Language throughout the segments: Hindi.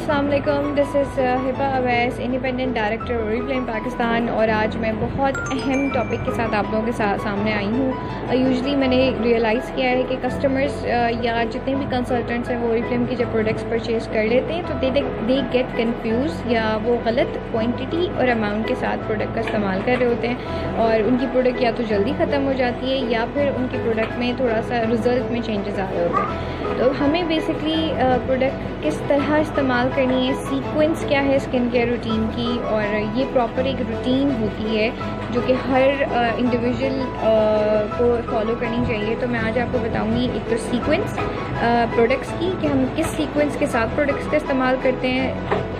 अस्सलाम वालेकुम, this is Hiba Awais, independent director Oriflame Pakistan. और आज मैं बहुत अहम टॉपिक के साथ आप लोगों के सामने आई हूँ। यूजुअली मैंने रियलाइज़ किया है कि कस्टमर्स या जितने भी कंसल्टेंट्स हैं वो ओरिफ्लेम की जब प्रोडक्ट्स परचेज़ कर लेते हैं तो दे गेट कन्फ्यूज़ या वो गलत क्वांटिटी और अमाउंट के साथ प्रोडक्ट का इस्तेमाल कर रहे होते हैं और उनकी प्रोडक्ट या तो जल्दी ख़त्म हो जाती है या फिर उनकी प्रोडक्ट में थोड़ा सा रिज़ल्ट में चेंजेस आ रहे होते हैं। तो हमें बेसिकली प्रोडक्ट किस तरह इस्तेमाल करनी है, सीक्वेंस क्या है स्किन केयर रूटीन की, और ये प्रॉपर एक रूटीन होती है जो कि हर इंडिविजुअल को फॉलो करनी चाहिए। तो मैं आज आपको बताऊंगी एक तो सीक्वेंस प्रोडक्ट्स की कि हम किस सीक्वेंस के साथ प्रोडक्ट्स का इस्तेमाल करते हैं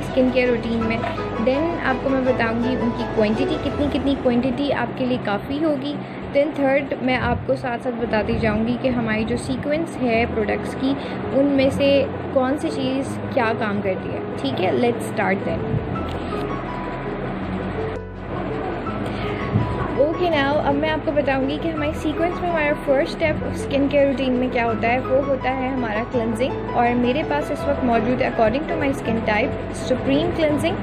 स्किन केयर रूटीन में। देन आपको मैं बताऊंगी उनकी क्वांटिटी, कितनी क्वांटिटी आपके लिए काफ़ी होगी। देन थर्ड मैं आपको साथ साथ बताती जाऊंगी कि हमारी जो सीक्वेंस है प्रोडक्ट्स की उनमें से कौन सी चीज़ क्या काम करती है। ठीक है, let's start then. Okay now, अब मैं आपको बताऊंगी कि हमारी सीक्वेंस में हमारा first step skin care routine में क्या होता है। वो होता है हमारा क्लेंजिंग, और मेरे पास इस वक्त मौजूद है according to my skin type supreme cleansing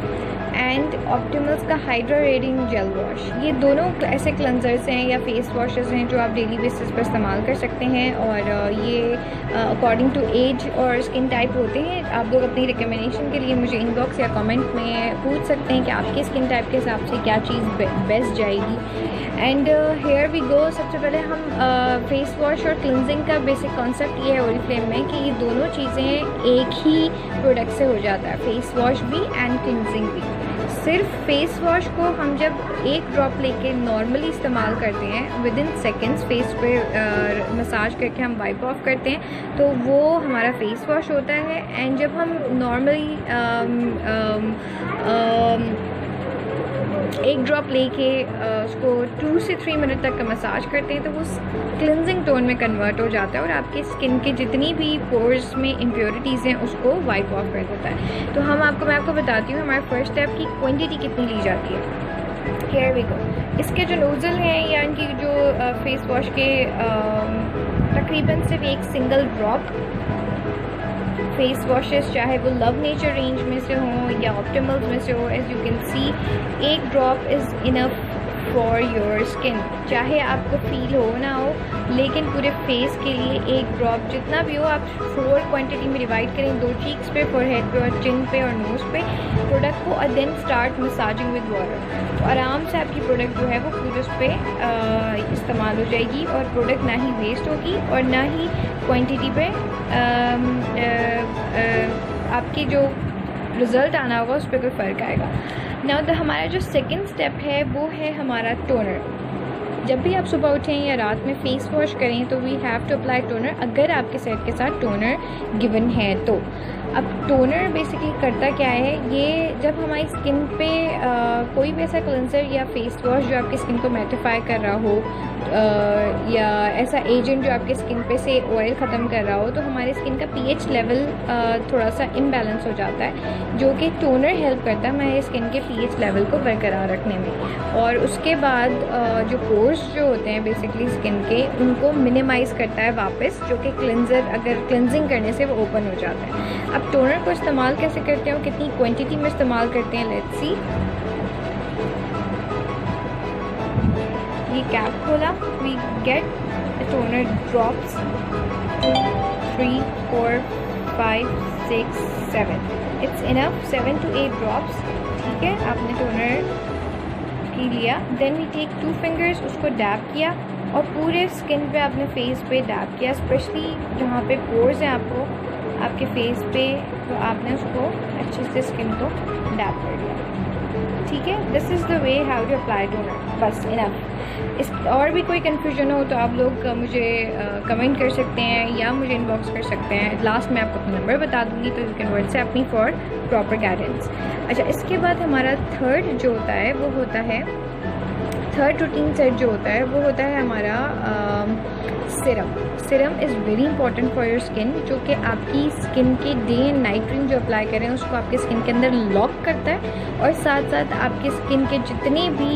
and Optimals का हाइड्रा रेडिंग जेल वॉश। ये दोनों ऐसे क्लेंजर्स हैं या फेस वॉशेस हैं जो आप डेली बेसिस पर इस्तेमाल कर सकते हैं, और ये अकॉर्डिंग टू एज और स्किन टाइप होते हैं। आप लोग अपनी रिकमेंडेशन के लिए मुझे इनबॉक्स या कमेंट में पूछ सकते हैं कि आपके स्किन टाइप के हिसाब से क्या चीज़ बेस्ट जाएगी। And here we go. सबसे पहले हम फेस वॉश और क्लिनजिंग का बेसिक कॉन्सेप्ट ये है ओरिफ्लेम में कि ये दोनों चीज़ें एक ही प्रोडक्ट से हो जाता है, फेस वॉश भी एंड क्लिनजिंग भी। सिर्फ फेस वॉश को हम जब एक ड्रॉप लेके नॉर्मली इस्तेमाल करते हैं, विद इन सेकेंड्स फेस पे मसाज करके हम वाइप ऑफ करते हैं, तो वो हमारा फेस वॉश होता है। एंड जब हम नॉर्मली एक ड्रॉप लेके उसको 2 से 3 मिनट तक का मसाज करते हैं तो वो क्लिनजिंग टोन में कन्वर्ट हो जाता है और आपके स्किन के जितनी भी पोर्स में इम्प्योरिटीज़ हैं उसको वाइप ऑफ कर देता है। तो मैं आपको बताती हूँ हमारे फर्स्ट स्टेप की क्वांटिटी कितनी ली जाती है। Here we go. इसके जो नोज़ल हैं या इनकी जो फेस वॉश के तकरीबन सिर्फ एक सिंगल ड्रॉप फेस वॉशेस, चाहे वो लव नेचर रेंज में से हों या ऑप्टिमल्स में से हो, एज यू कैन सी एक drop is enough for your skin. चाहे आपको फील हो ना हो, लेकिन पूरे फेस के लिए एक ड्रॉप जितना भी हो आप 4 क्वांटिटी में डिवाइड करें, 2 चीक्स पे, फोरहेड पे और चिन पे और नोज़ पे प्रोडक्ट को, और then start massaging with water. तो आराम से आपकी प्रोडक्ट जो है वो पूरे उस पर इस्तेमाल हो जाएगी और प्रोडक्ट ना ही वेस्ट होगी और ना ही क्वांटिटी पे आपकी जो रिज़ल्ट आना होगा उस पर कोई फ़र्क आएगा ना। तो हमारा जो सेकंड स्टेप है वो है हमारा टोनर। जब भी आप सुबह उठें या रात में फेस वॉश करें तो we have to apply toner, अगर आपके सेट के साथ टोनर गिवन है तो। अब टोनर बेसिकली करता क्या है, ये जब हमारी स्किन पे कोई भी ऐसा क्लेंसर या फेस वॉश जो आपकी स्किन को मैटिफाई कर रहा हो या ऐसा एजेंट जो आपके स्किन पे से ऑयल ख़त्म कर रहा हो, तो हमारी स्किन का पीएच लेवल थोड़ा सा इम्बैलेंस हो जाता है, जो कि टोनर हेल्प करता है हमारे स्किन के पीएच लेवल को बरकरार रखने में। और उसके बाद जो पोर्स जो होते हैं बेसिकली स्किन के, उनको मिनिमाइज़ करता है वापस, जो कि क्लेंजर अगर क्लेंजिंग करने से वो ओपन हो जाता है। अब टोनर को इस्तेमाल कैसे करते हैं, कितनी क्वांटिटी में इस्तेमाल करते हैं, लेट्स सी। ये कैप खोला, we get toner drops 3, 4, 5, 6, 7। It's enough 7 to 8 drops. ठीक है, आपने टोनर की लिया, देन वी टेक 2 फिंगर्स, उसको डैब किया और पूरे स्किन पे आपने फेस पे डैब किया, स्पेशली जहाँ पे पोर्स हैं आपके फेस पे, तो आपने उसको अच्छे से स्किन को डैब कर लिया। ठीक है, this is the way how to apply toner, बस इनफ। इस और भी कोई कन्फ्यूजन हो तो आप लोग मुझे कमेंट कर सकते हैं या मुझे इनबॉक्स कर सकते हैं। लास्ट में आपको अपना नंबर बता दूंगी तो you can WhatsApp me for proper guidance. अच्छा, इसके बाद हमारा थर्ड जो होता है वो होता है, थर्ड रूटीन सेट जो होता है वो होता है हमारा Siram. Siram is very important for your skin, जो कि आपकी स्किन के डे एंड नाइट क्रीम जो अप्लाई करें उसको आपके स्किन के अंदर लॉक करता है, और साथ साथ आपके स्किन के जितने भी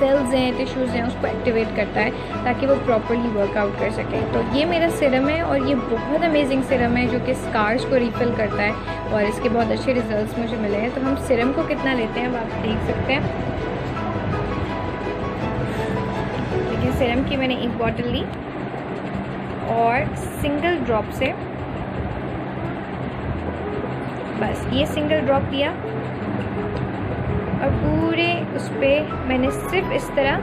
सेल्स हैं हैं, टिश्यूज़ हैं, उसको एक्टिवेट करता है ताकि वो प्रॉपरली वर्कआउट कर सकें। तो ये मेरा सिरम है और ये बहुत अमेजिंग सिरम है जो कि स्कार्स को रिफ़िल करता है और इसके बहुत अच्छे रिजल्ट्स मुझे मिले हैं। तो हम सिरम को कितना लेते हैं अब आप देख सकते हैं। देखिए सिरम की मैंने एक बॉटल ली और सिंगल ड्रॉप से, बस ये सिंगल ड्रॉप दिया और पूरे उस पर मैंने सिर्फ इस तरह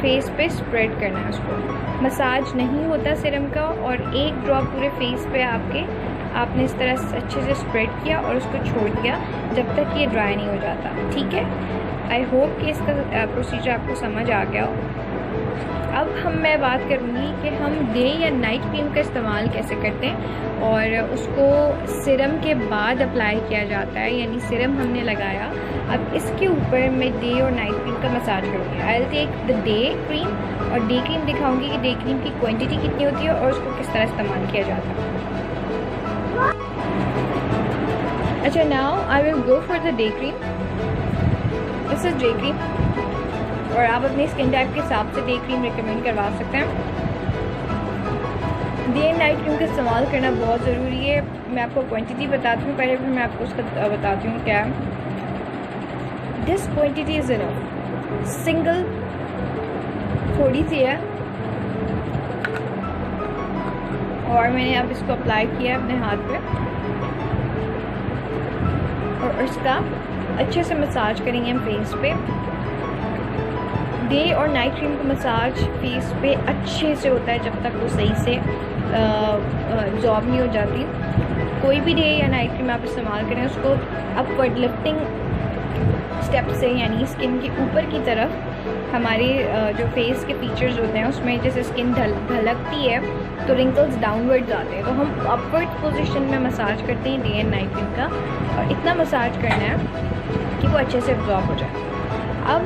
फेस पे स्प्रेड करना है। उसको मसाज नहीं होता सिरम का, और एक ड्रॉप पूरे फेस पे आपने इस तरह अच्छे से स्प्रेड किया और उसको छोड़ दिया जब तक ये ड्राई नहीं हो जाता। ठीक है, आई होप कि इसका प्रोसीजर आपको समझ आ गया हो। अब मैं बात करूँगी कि हम डे या नाइट क्रीम का इस्तेमाल कैसे करते हैं और उसको सिरम के बाद अप्लाई किया जाता है, यानी सिरम हमने लगाया, अब इसके ऊपर मैं डे और नाइट क्रीम का मसाज करूँगी। I will take the day cream और डे क्रीम दिखाऊंगी कि डे क्रीम की क्वांटिटी कितनी होती है और उसको किस तरह इस्तेमाल किया जाता है। अच्छा, now I will go for the day cream. This is day cream और आप अपनी स्किन टाइप के हिसाब से डे क्रीम रिकमेंड करवा सकते हैं। डे एंड नाइट क्रीम का इस्तेमाल करना बहुत ज़रूरी है। मैं आपको क्वांटिटी बताती हूँ पहले, फिर मैं आपको उसका बताती हूँ क्या है। This quantity is enough, single थोड़ी सी है और मैंने अब इसको अप्लाई किया अपने हाथ पे और इसका अच्छे से मसाज करेंगे हम फेस पे। डे और नाइट क्रीम का मसाज फेस पे अच्छे से होता है जब तक वो सही से एब्जॉर्ब नहीं हो जाती। कोई भी डे या नाइट क्रीम आप इस्तेमाल करें उसको अपवर्ड लिफ्टिंग स्टेप से, यानी स्किन के ऊपर की तरफ हमारे जो फेस के फीचर्स होते हैं उसमें जैसे स्किन ढलकती है तो रिंकल्स डाउनवर्ड्स आते हैं, तो हम अपवर्ड पोजीशन में मसाज करते हैं डे एंड नाइट क्रीम का, और इतना मसाज करना है कि वो अच्छे से एब्जॉर्ब हो जाए। अब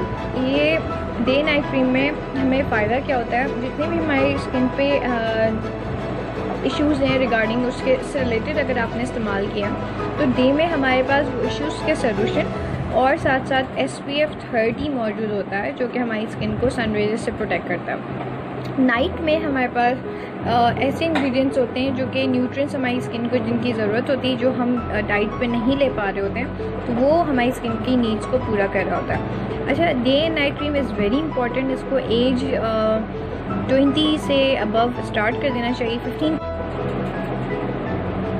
ये डे नाइट क्रीम में हमें फ़ायदा क्या होता है, जितने भी हमारी स्किन पे इश्यूज़ हैं रिगार्डिंग उसके से रिलेटेड अगर आपने इस्तेमाल किया तो डे में हमारे पास वो इश्यूज़ के सलूशन और साथ साथ SPF 30 मौजूद होता है जो कि हमारी स्किन को सन रेज़ से प्रोटेक्ट करता है। नाइट में हमारे पास ऐसे इंग्रेडिएंट्स होते हैं जो कि न्यूट्रिएंट्स हमारी स्किन को जिनकी ज़रूरत होती है, जो हम डाइट पे नहीं ले पा रहे होते हैं, तो वो हमारी स्किन की नीड्स को पूरा कर रहा होता है। अच्छा, day and night cream is very important. इसको एज 20 से अबव स्टार्ट कर देना चाहिए। 15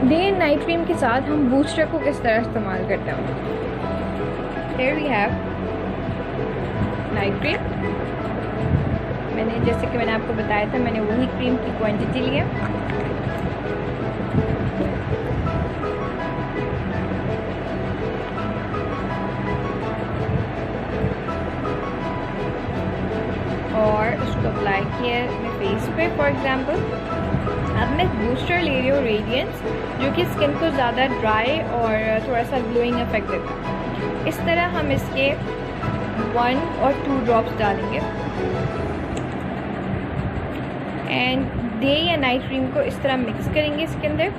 डे एंड नाइट क्रीम के साथ हम बूस्टर को किस तरह इस्तेमाल करते हैं। Here we have night cream. जैसे कि मैंने आपको बताया था, मैंने वही क्रीम की क्वांटिटी ली है। और उसको अप्लाई किया अपने फेस पे फॉर एग्जांपल। अब मैं बूस्टर ले रही हूँ रेडियंस, जो कि स्किन को ज़्यादा ड्राई और थोड़ा सा ग्लोइंग इफेक्ट देता है। इस तरह हम इसके 1 और 2 ड्रॉप्स डालेंगे एंड डे या नाइट क्रीम को इस तरह मिक्स करेंगे इसके अंदर।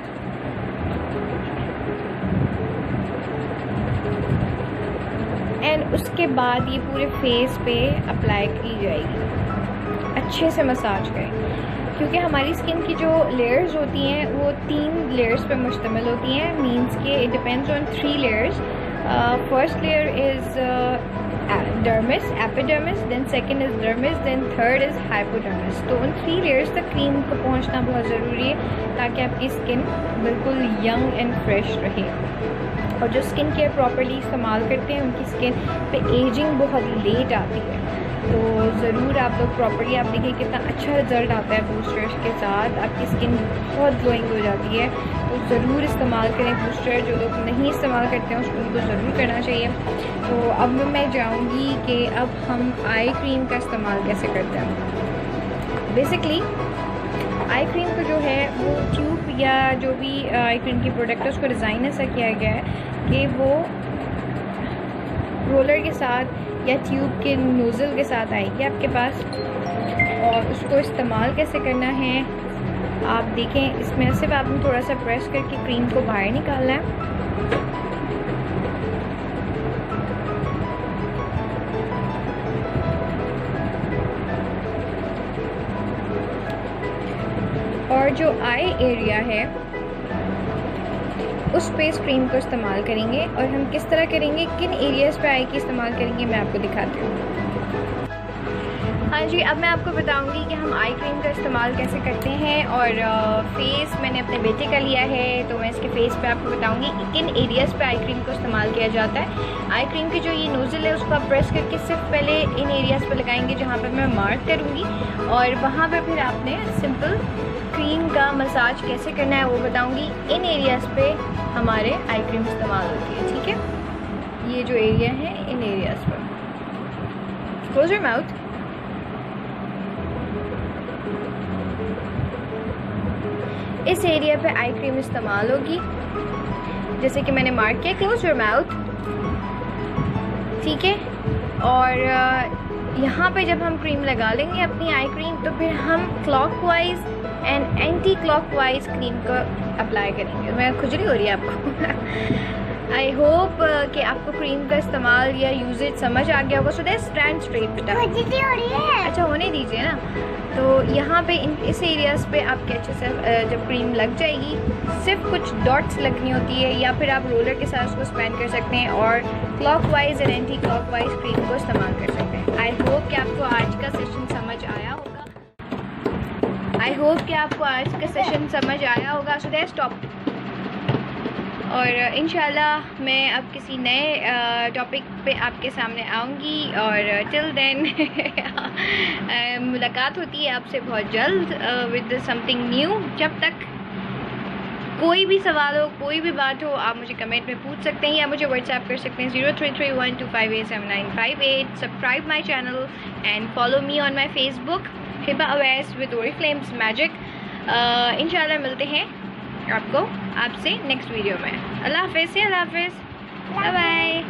एंड उसके बाद ये पूरे फेस पे अप्लाई की जाएगी। अच्छे से मसाज करें क्योंकि हमारी स्किन की जो लेयर्स होती हैं वो 3 लेयर्स पे मुश्तमिल होती हैं। मींस के it depends on 3 layers. First layer is dermis, epidermis, then second is dermis, then third is hypodermis। तो उन 3 लेयर्स तक क्रीम को पहुंचना बहुत ज़रूरी है ताकि आपकी स्किन बिल्कुल यंग एंड फ्रेश रहे। और जो स्किन केयर प्रॉपर्ली इस्तेमाल करते हैं उनकी स्किन पे एजिंग बहुत लेट आती है। तो ज़रूर आप लोग प्रॉपर्ली, आप देखिए कितना अच्छा रिज़ल्ट आता है बूस्टर्स के साथ, आपकी स्किन बहुत ग्लोइंग हो जाती है। तो ज़रूर इस्तेमाल करें बूस्टर। जो लोग नहीं इस्तेमाल करते हैं उसको उनको ज़रूर करना चाहिए। तो अब मैं जाऊंगी कि अब हम आई क्रीम का इस्तेमाल कैसे करते हैं। बेसिकली आई क्रीम को जो है वो ट्यूब या जो भी आई क्रीम की प्रोडक्ट है उसको डिज़ाइन ऐसा किया गया है कि वो रोलर के साथ या ट्यूब के नोज़ल के साथ आएगी आपके पास। और उसको इस्तेमाल कैसे करना है आप देखें, इसमें सिर्फ आपने थोड़ा सा प्रेस करके क्रीम को बाहर निकालना है। और जो आई एरिया है उस पे इस क्रीम को इस्तेमाल करेंगे। और हम किस तरह करेंगे, किन एरियाज़ पे आई की इस्तेमाल करेंगे, मैं आपको दिखाती हूँ। हाँ जी, अब मैं आपको बताऊंगी कि हम आई क्रीम का इस्तेमाल कैसे करते हैं। और फेस मैंने अपने बेटे का लिया है, तो मैं इसके फेस पे आपको बताऊंगी कि किन एरियाज़ पे आई क्रीम को इस्तेमाल किया जाता है। आई क्रीम की जो ये नोज़ल है उसको आप प्रेस करके सिर्फ पहले इन एरियाज़ पे लगाएंगे जहाँ पर मैं मार्क करूँगी, और वहाँ पर फिर आपने सिंपल क्रीम का मसाज कैसे करना है वो बताऊँगी। इन एरियाज़ पे हमारे आई क्रीम इस्तेमाल होती है, ठीक है। ये जो एरिया है इन एरियाज़ पर, क्लोज योर माउथ। इस एरिया पे आई क्रीम इस्तेमाल होगी, जैसे कि मैंने मार्क किया, क्लोज योर माउथ, ठीक है। और यहाँ पे जब हम क्रीम लगा लेंगे अपनी आई क्रीम, तो फिर हम clockwise and anti clockwise cream को अप्लाई करेंगे। मैं खुजली हो रही है आपको आई होप कि आपको क्रीम का इस्तेमाल या यूजेज समझ आ गया होगा। सो दैट स्टैंड स्ट्रेट बेटा, खुजली हो रही है, अच्छा होने दीजिए ना। तो यहाँ पे इस एरियाज़ पे आपके अच्छे से जब क्रीम लग जाएगी, सिर्फ कुछ डॉट्स लगनी होती है, या फिर आप रोलर के साथ उसको स्पेन कर सकते हैं और clockwise and anti clockwise cream को इस्तेमाल कर सकते हैं। आई होप कि आपको आज का सेशन समझ आया होगा। आई होप कि आपको आज का सेशन समझ आया होगा। So that's stop. और इंशाल्लाह मैं अब किसी नए टॉपिक पे आपके सामने आऊँगी, और टिल देन मुलाकात होती है आपसे बहुत जल्द विद समथिंग न्यू। जब तक कोई भी सवाल हो, कोई भी बात हो, आप मुझे कमेंट में पूछ सकते हैं या मुझे व्हाट्सएप कर सकते हैं 033125879958। Subscribe my channel and follow me on my Facebook Hiba Awais with Oriflame's magic. इंशाल्लाह मिलते हैं आपसे नेक्स्ट वीडियो में। अल्लाह हाफिज़, अल्लाह हाफिज़, बाय बाय।